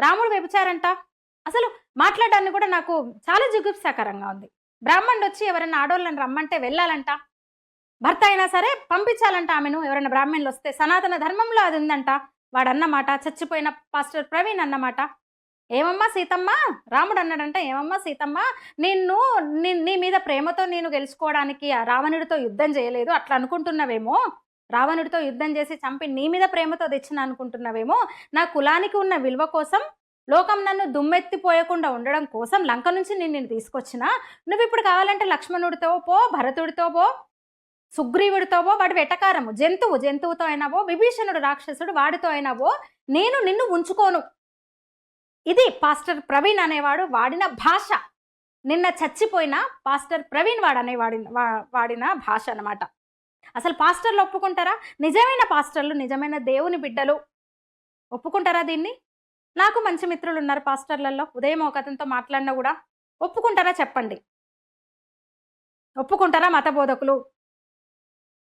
రాముడు వ్యభిచారంట. అసలు మాట్లాడడానికి కూడా నాకు చాలా జుగుప్సాకరంగా ఉంది. బ్రాహ్మణుడొచ్చి ఎవరైనా ఆడోళ్ళని రమ్మంటే వెళ్ళాలంట. భర్త అయినా సరే పంపించాలంట ఆమెను. ఎవరైనా బ్రాహ్మణులొస్తే సనాతన ధర్మంలో అది ఉందంట. వాడన్నమాట, చచ్చిపోయిన పాస్టర్ ప్రవీణ్ అన్నమాట. "ఏమమ్మా సీతమ్మ" రాముడు అన్నాడంట, "ఏమమ్మా సీతమ్మ, నిన్ను నీ మీద ప్రేమతో నేను గెలుచుకోవడానికి ఆ రావణుడితో యుద్ధం చేయలేదు. అట్లా అనుకుంటున్నావేమో. రావణుడితో యుద్ధం చేసి చంపి నీ మీద ప్రేమతో తెచ్చిన అనుకుంటున్నావేమో. నా కులానికి ఉన్న విలువ కోసం, లోకం నన్ను దుమ్మెత్తిపోయకుండా ఉండడం కోసం లంక నుంచి నిన్ను తీసుకొచ్చినా. నువ్విప్పుడు కావాలంటే లక్ష్మణుడితో పో, భరతుడితో పో, సుగ్రీవుడితో పో, వాడి వెటకారము. జంతువుతో అయినా పో, విభీషణుడు రాక్షసుడు వాడితో అయినా పో, నేను నిన్ను ఉంచుకోను." ఇది పాస్టర్ ప్రవీణ్ అనేవాడు వాడిన భాష. నిన్న చచ్చిపోయిన పాస్టర్ ప్రవీణ్ వాడిన భాష అన్నమాట. అసలు పాస్టర్లు ఒప్పుకుంటారా? నిజమైన పాస్టర్లు, నిజమైన దేవుని బిడ్డలు ఒప్పుకుంటారా దీన్ని? నాకు మంచి మిత్రులున్నారు పాస్టర్లలో. ఉదయం ఒక అతనితో మాట్లాడినా కూడా ఒప్పుకుంటారా చెప్పండి? ఒప్పుకుంటారా మత బోధకులు?